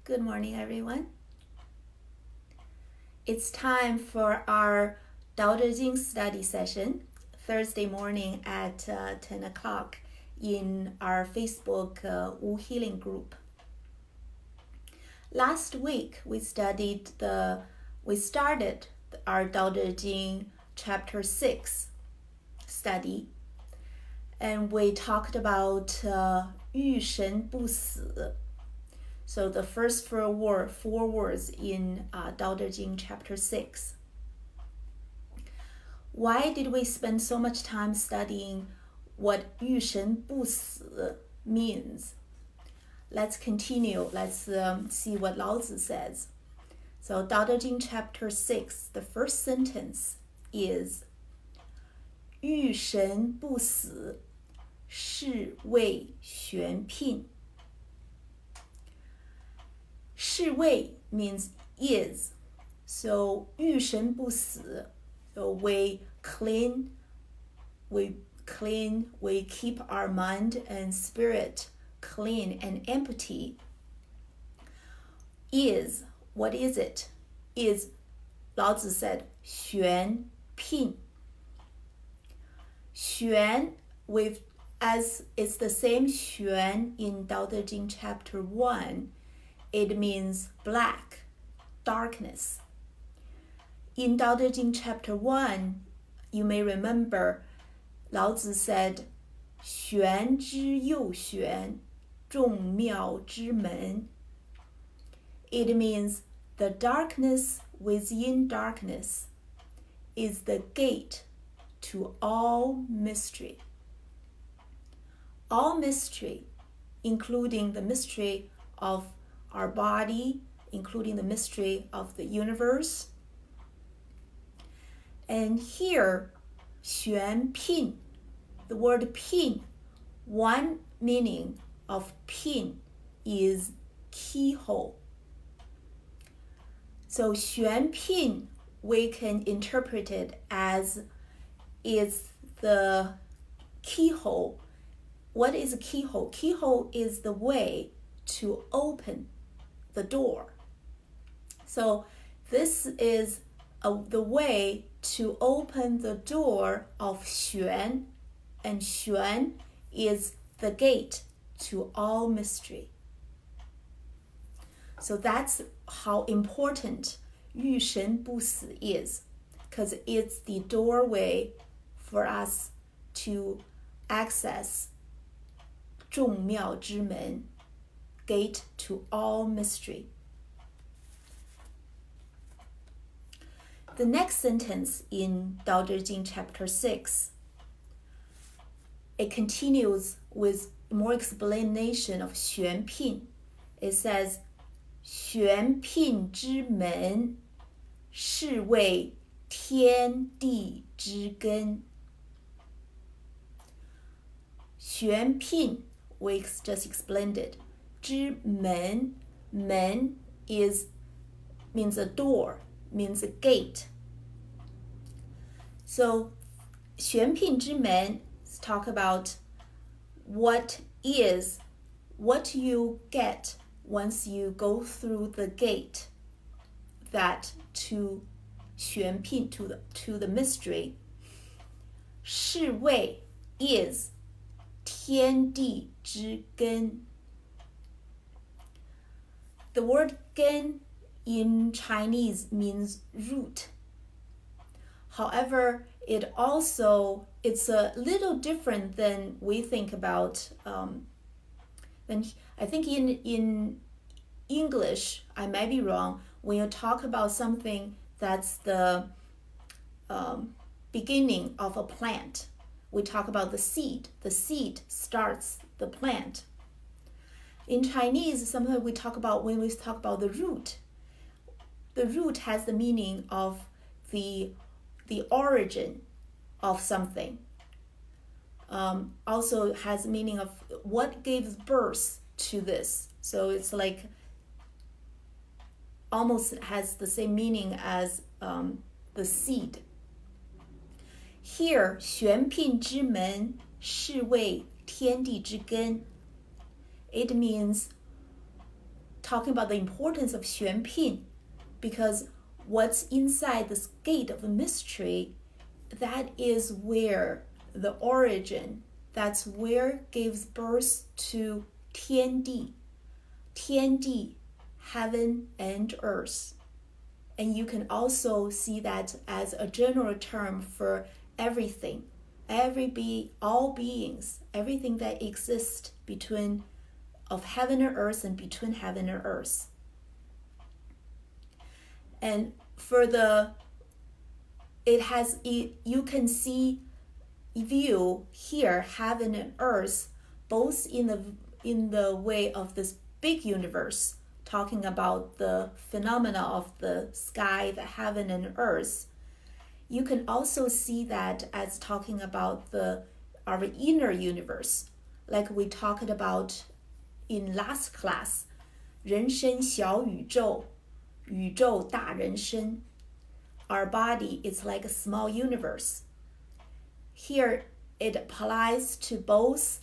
Good morning, everyone. It's time for our Dao De Jing study session, Thursday morning at 10 o'clock in our Facebook Wu Healing group. Last week, we started our Dao De Jing chapter 6 study, and we talked about 遇神不死. So the first four words in Dao De Jing chapter 6. Why did we spend so much time studying what 遇神不死 means? Let's continue. Let's see what Lao Tzu says. So Dao De Jing chapter 6, the first sentence is 遇神不死，是谓玄牝。是谓 means is. So 遇神不死, so we keep our mind and spirit clean and empty. Is, what is it? Is, Lao Tzu said, 玄牝. 玄 as it's the same 玄 in Dao De Jing chapter 1. It means black, darkness. In Dao De Jing chapter 1, you may remember Lao Tzu said, 玄之又玄，众妙之门. It means the darkness within darkness is the gate to all mystery. All mystery, including the mystery of our body, including the mystery of the universe. And here, 玄牝, the word 牝, one meaning of 牝 is keyhole. So 玄牝, we can interpret it as is the keyhole. What is a keyhole? Keyhole is the way to open the door. So this is the way to open the door of 玄, and 玄 is the gate to all mystery. So that's how important 遇神不死 is, because it's the doorway for us to access 众妙之门, gate to all mystery. The next sentence in Dao De Jing chapter 6, it continues with more explanation of 玄牝. It says, 玄牝之门，是谓天地之根. 玄牝, we just explained it. 之门, men means a door, means a gate. So 玄牝之门 talk about what you get once you go through the gate that to 玄牝, to the mystery. 是谓 is 天地之根. The word 根 in Chinese means root. However, it's a little different than we think about. I think in English, I might be wrong, when you talk about something that's the beginning of a plant, we talk about the seed. The seed starts the plant. In Chinese, sometimes when we talk about the root has the meaning of the origin of something. Also has meaning of what gives birth to this. So it's like almost has the same meaning as the seed. Here, 玄牝之门，是谓天地之根. It means talking about the importance of 玄牝, because what's inside this gate of mystery, that is where the origin, that's where gives birth to 天地, 天地, heaven and earth. And you can also see that as a general term for everything, all beings, everything that exists between of heaven and earth and between heaven and earth. And for you can view here heaven and earth both in the way of this big universe, talking about the phenomena of the sky, the heaven and earth. You can also see that as talking about our inner universe, like we talked about in last class, 人生小宇宙, 宇宙大人生. Our body is like a small universe. Here it applies to both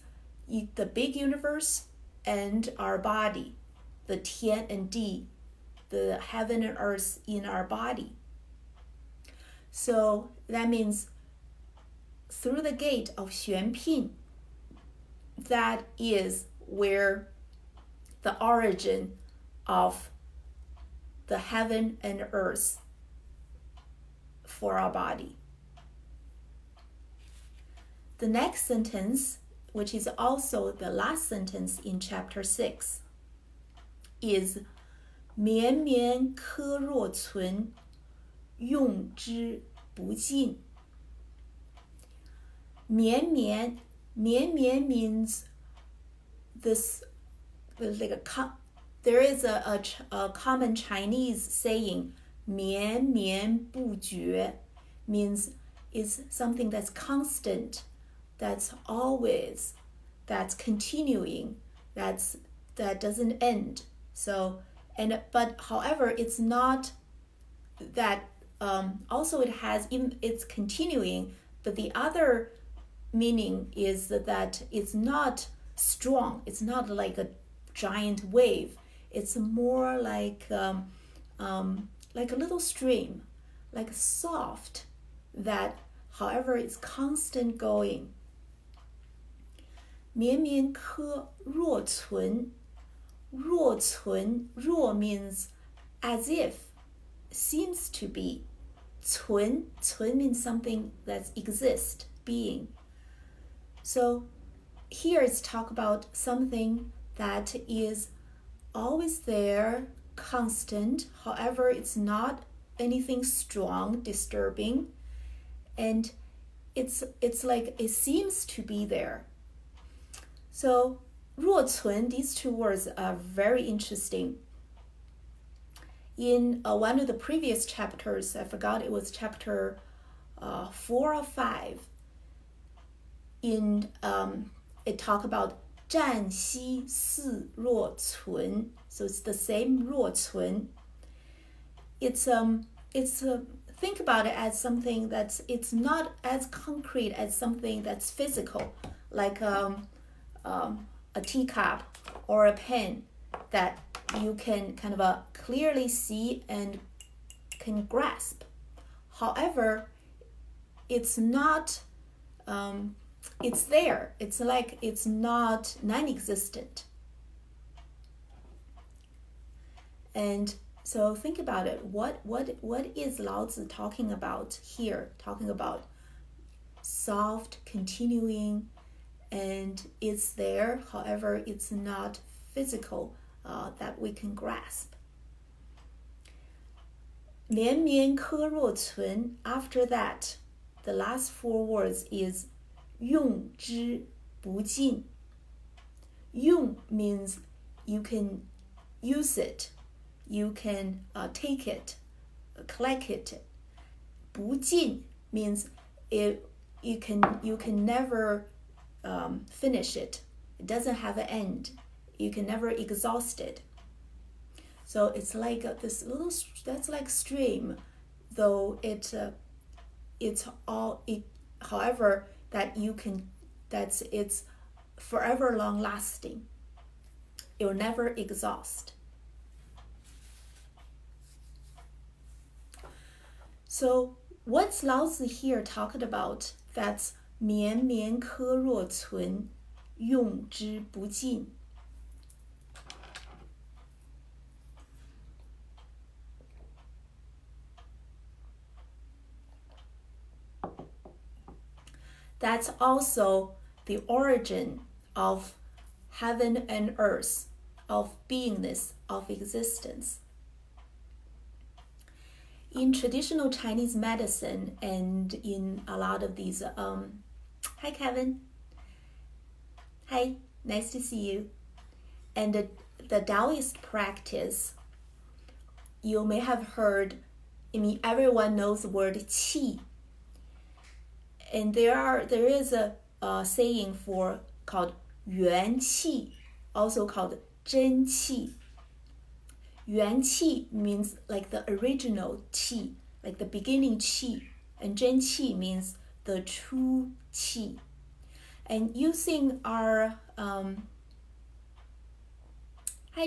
the big universe and our body, the 天 and 地, the heaven and earth in our body. So that means through the gate of 玄牝, that is where the origin of the heaven and earth for our body. The next sentence, which is also the last sentence in chapter 6, is 绵绵科若存，用之不尽. 绵绵 means this, there is a common Chinese saying, 绵绵不绝, means is something that's constant, that's always, that's continuing, that doesn't end. So, but however, it's not that, also it's continuing, but the other meaning is that it's not strong, it's not like a giant wave, it's more like a little stream, like soft, that however it's constant going. 绵绵科若存, 若存, 若 means as if, seems to be. 存 means something that exists, being. So here it's talk about something that is always there, constant, however it's not anything strong, disturbing, and it's like it seems to be there. So 若存, these two words are very interesting. In one of the previous chapters, I forgot it was chapter 4 or 5, it talk about 暂息似若存, so it's the same 若存. It's think about it as something it's not as concrete as something that's physical, like a teacup or a pen that you can kind of clearly see and can grasp. However, it's not, it's there. It's like it's not non-existent. And so think about it. What is Lao Tzu talking about here? Talking about soft, continuing, and it's there. However, it's not physical, that we can grasp. 绵绵科若存. After that, the last 4 words is 用之不尽. 用 means you can use it, you can take it, collect it. 不尽 means you can never finish it. It doesn't have an end. You can never exhaust it. So it's like this little, that's like stream, though however that you can, it's forever long lasting. It will never exhaust. So what's Lao Tzu here talking about? That's 绵绵科若存，用之不尽。That's also the origin of heaven and earth, of beingness, of existence. In traditional Chinese medicine and in a lot of these, hi Kevin. Hi, nice to see you. And the Taoist practice, you may have heard, everyone knows the word qi. And there is a saying called 元气, also called 真气. 元气 means like the original qi, like the beginning qi, and 真气 means the true qi. And using our hi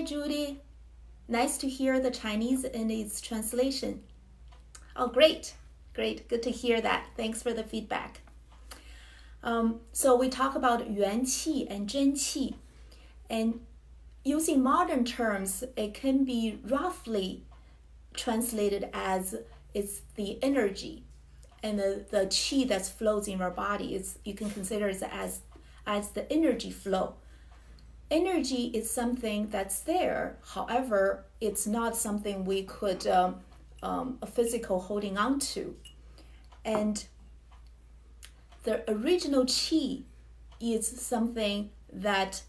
Judy, nice to hear the Chinese and its translation. Oh, great, good to hear that. Thanks for the feedback. So we talk about 元气 and 真气, and using modern terms, it can be roughly translated as it's the energy, and the qi that flows in our body you can consider it as the energy flow. Energy is something that's there. However, it's not something we could a physical holding on to. And the original qi is something that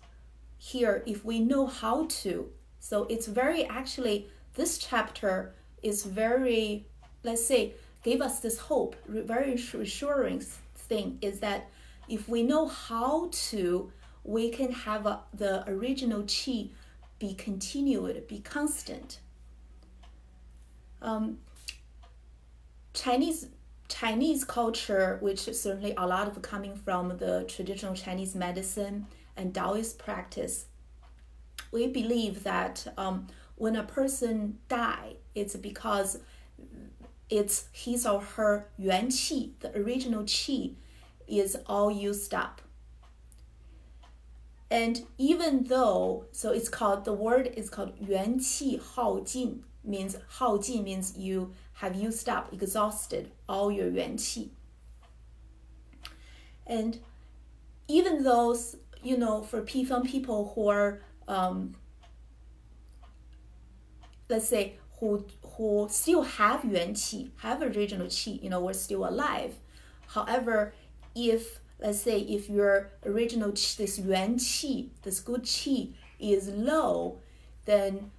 here, if we know how to, so it's very, actually, this chapter is very, let's say, gave us this hope, very reassuring thing is that if we know how to, we can have the original qi be continued, be constant. Chinese culture, which is certainly a lot of coming from the traditional Chinese medicine and Taoist practice, we believe that when a person dies, it's because it's his or her 元气, the original qi, is all used up. And even though, so the word is called 元气耗尽, means 耗尽 means you have used up, exhausted all your 元气. And even those, for some people who are, let's say, who still have 元气, have original qi, we're still alive. However, let's say if your original qi, this 元气, this good qi is low, then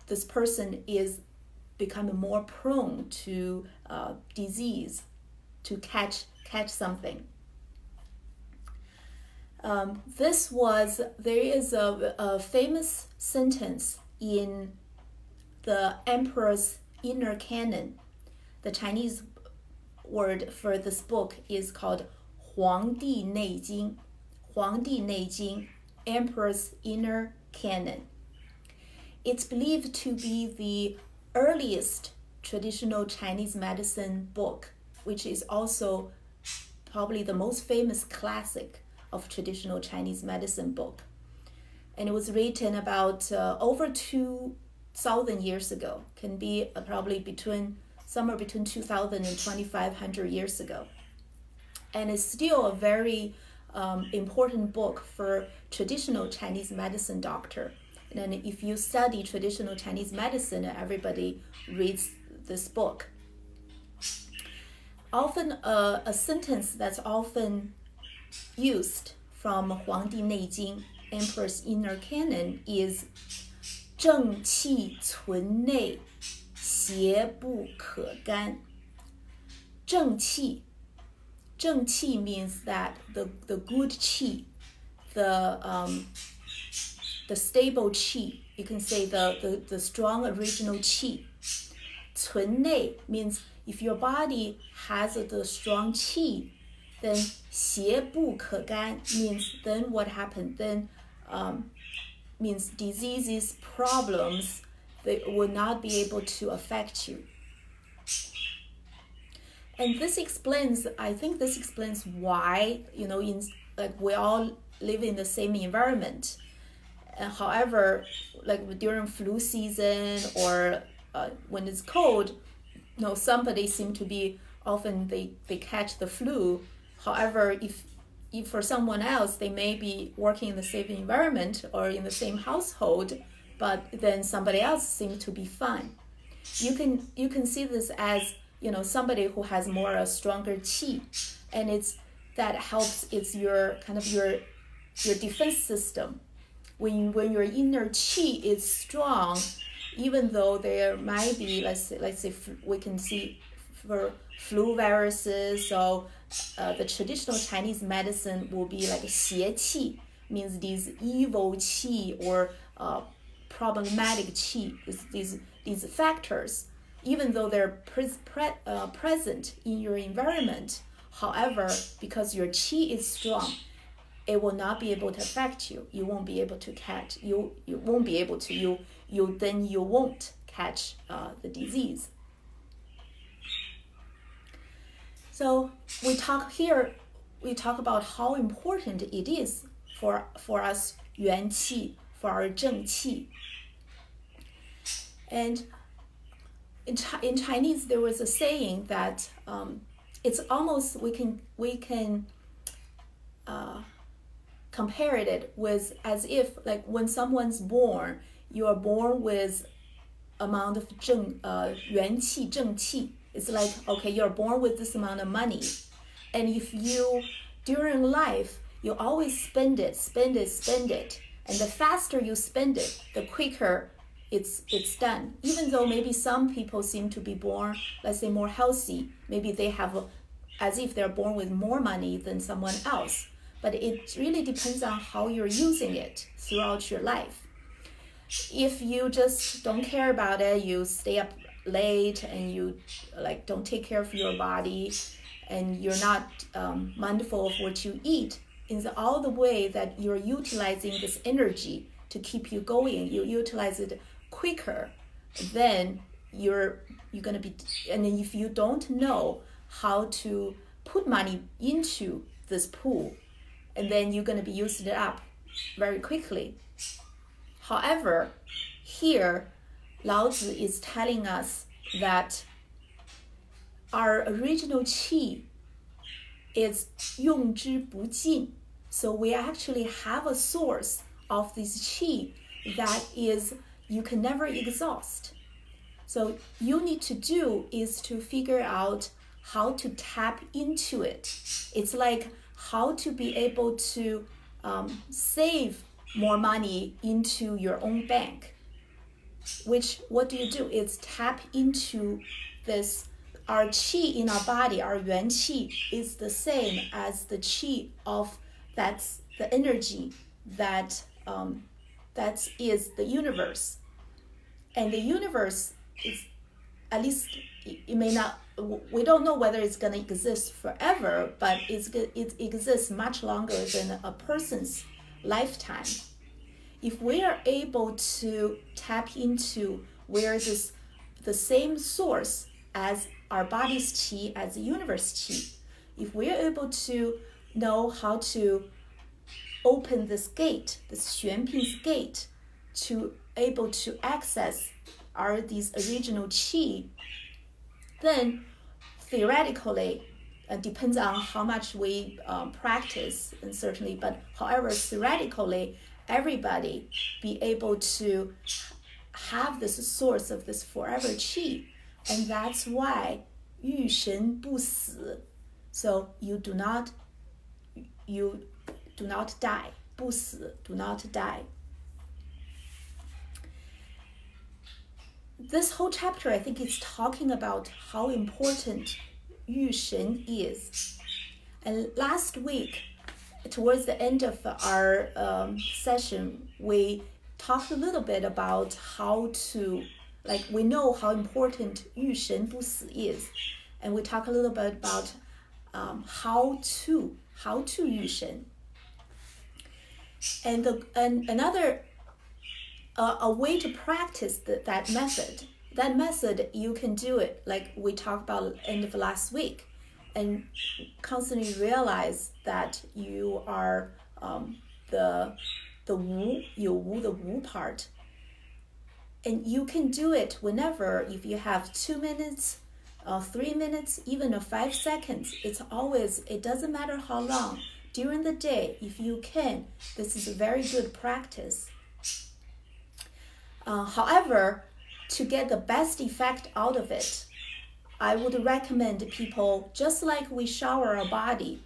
this person is becoming more prone to disease, to catch something. There is a famous sentence in the Emperor's Inner Canon. The Chinese word for this book is called 黄帝内经. 黄帝内经, Emperor's Inner Canon. It's believed to be the earliest traditional Chinese medicine book, which is also probably the most famous classic of traditional Chinese medicine book. And it was written about over 2,000 years ago, can be probably somewhere between 2,000 and 2,500 years ago. And it's still a very important book for traditional Chinese medicine doctor. And if you study traditional Chinese medicine, everybody reads this book. Often a sentence that's often used from 黄帝内经, Emperor's Inner Canon, is 正气存内，邪不可干. 正气means that the good qi, the stable qi, you can say the strong original qi. 存内 means if your body has the strong qi, then 邪不可干 means then what happened? Then means diseases, problems, they will not be able to affect you. And I think this explains why, we all live in the same environment. However, like during flu season or when it's cold, somebody seem to be often they catch the flu. However, if for someone else, they may be working in the same environment or in the same household, but then somebody else seems to be fine. You can see this as somebody who has more a stronger qi, and that helps. It's your kind of your defense system. When your inner qi is strong, even though there might be let's say we can see for flu viruses, so the traditional Chinese medicine will be like 邪气, means these evil qi or problematic qi, these factors, even though they're present in your environment. However, because your qi is strong, it will not be able to affect you. You won't be able to catch. You won't be able to. You won't catch the disease. So we talk about how important it is for us yuan qi, for our zheng qi. And in Chinese, there was a saying that it's almost we can compare it with as if like when someone's born, you are born with amount of yuan qi, zheng qi. It's like, okay, you're born with this amount of money, and if you during life you always spend it, and the faster you spend it, the quicker it's done. Even though maybe some people seem to be born, let's say, more healthy, maybe they have as if they're born with more money than someone else, but it really depends on how you're using it throughout your life. If you just don't care about it, you stay up late and you don't take care of your body, and you're not mindful of what you eat, in all the way that you're utilizing this energy to keep you going, you utilize it quicker, then you're gonna be. And then if you don't know how to put money into this pool, and then you're gonna be using it up very quickly. However, here Lao Tzu is telling us that our original qi is 用之不尽. So we actually have a source of this qi that is you can never exhaust. So you need to do is to figure out how to tap into it. It's like how to be able to save more money into your own bank. Which, what do? It's tap into this. Our qi in our body, our yuan qi, is the same as the qi of that's the energy that is the universe. And the universe is, at least it may not, we don't know whether it's going to exist forever, but it exists much longer than a person's lifetime. If we are able to tap into where the same source as our body's qi, as the universe qi, if we are able to know how to open this gate, this 玄牝 gate, to able to access these original qi, then theoretically, it depends on how much we practice, and certainly, but however, theoretically, everybody be able to have this source of this forever qi, and that's why 欲神不死. So you do not die. 不死, do not die. This whole chapter, I think, is talking about how important 御神 is. And last week, towards the end of our session, we talked a little bit about how to, we know how important 御神不死 is, and we talked a little bit about how to 御神. And another a way to practice that method. That method, you can do it like we talked about end of last week. and constantly realize that you are the wu, 有无 the wu part. And you can do it whenever, if you have 2 minutes, 3 minutes, even 5 seconds. It doesn't matter how long. During the day, if you can, this is a very good practice. However, to get the best effect out of it, I would recommend people, just like we shower our body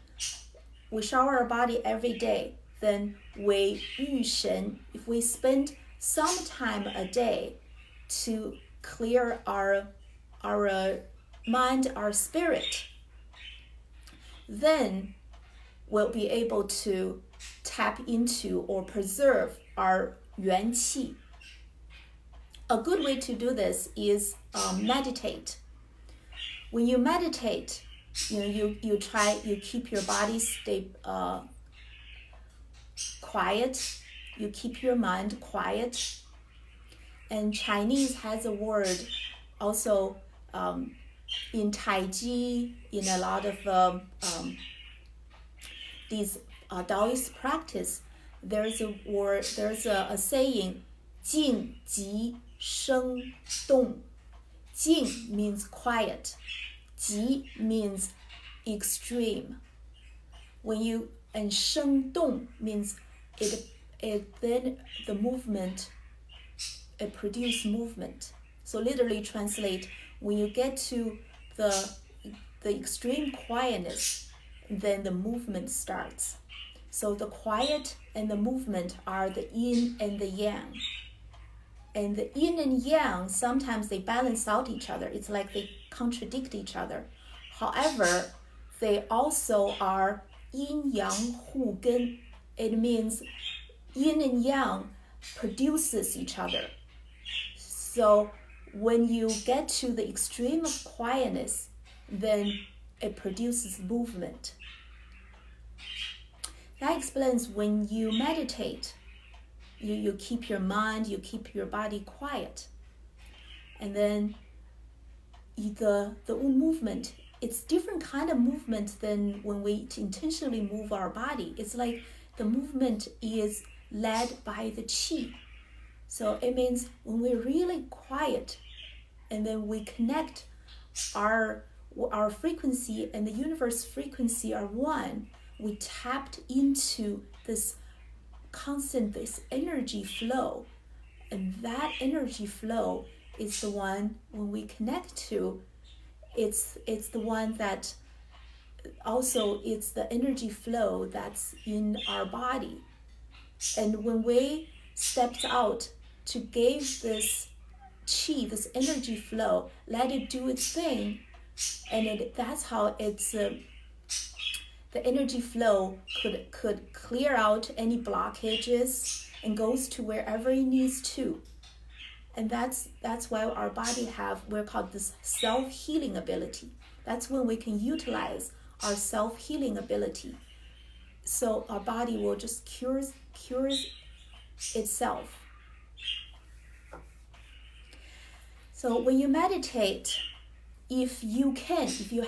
every day, then 为御神, if we spend some time a day to clear our mind, our spirit, then we'll be able to tap into or preserve our 元气. A good way to do this is meditate. When you meditate, you keep your body quiet, you keep your mind quiet. And Chinese has a word also in Tai Chi, in a lot of these Taoist practice, there's a saying, 静即生动. 静 means quiet. 急 means extreme. And 生动 means then the movement, it produces movement. So literally translate, when you get to the extreme quietness, then the movement starts. So the quiet and the movement are the yin and the yang. And the yin and yang, sometimes they balance out each other. It's like they contradict each other. However, they also are yin yang hu gen. It means yin and yang produces each other. So when you get to the extreme of quietness, then it produces movement. That explains when you meditate, you keep your mind, you keep your body quiet. And then the movement, it's different kind of movement than when we intentionally move our body. It's like the movement is led by the qi. So it means when we're really quiet and then we connect our frequency and the universe frequency are one, we tapped into this constant, this energy flow. And that energy flow is the one when we connect to, it's the one that also it's the energy flow that's in our body. And when we stepped out to give this qi, this energy flow, let it do its thing, and that's how it's the energy flow could clear out any blockages and goes to wherever it needs to. And that's why our body we're called this self-healing ability. That's when we can utilize our self-healing ability. So our body will just cures itself. So when you meditate, if you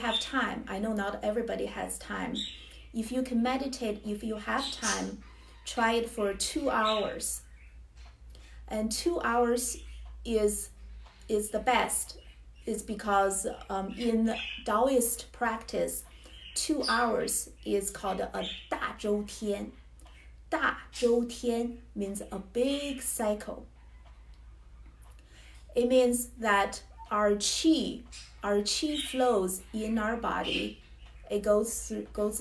have time, I know not everybody has time. If you can meditate, if you have time, try it for 2 hours. And 2 hours is the best. It's because in Taoist practice, 2 hours is called a 大周天. 大周天 means a big cycle. It means that our qi flows in our body. It goes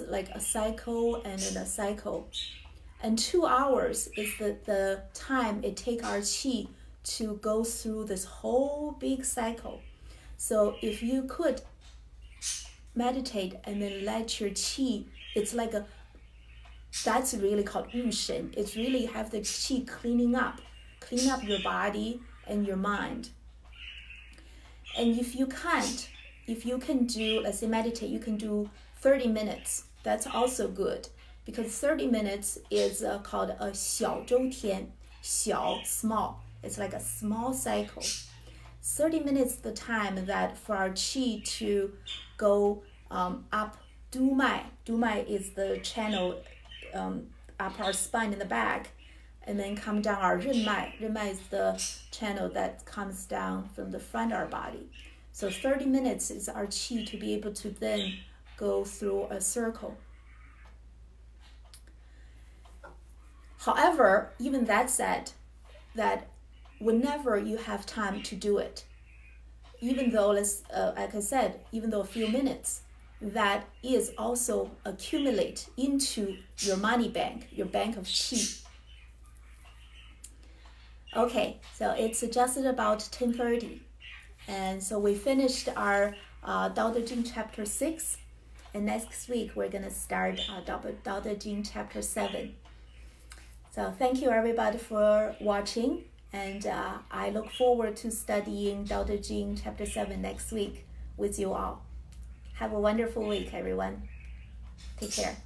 like a cycle and then a cycle. And 2 hours is the time it takes our qi to go through this whole big cycle. So if you could meditate and then let your qi, it's like that's really called 御神. It's really have the qi clean up your body and your mind. And if you can do, let's say meditate, you can do 30 minutes. That's also good, because 30 minutes is called a 小周天. 小, small. It's like a small cycle. 30 minutes the time that for our qi to go up Du Mai. Du Mai is the channel up our spine in the back, and then come down our Ren Mai. Ren Mai is the channel that comes down from the front of our body. So 30 minutes is our qi to be able to then go through a circle. However, even that said, that whenever you have time to do it, even though, like I said, even though a few minutes, that is also accumulate into your money bank, your bank of qi. Okay, so it's just about 10:30. And so we finished our Dao De Jing chapter 6. And next week, we're going to start Dao De Jing chapter 7. So thank you, everybody, for watching. And I look forward to studying Dao De Jing chapter 7 next week with you all. Have a wonderful week, everyone. Take care.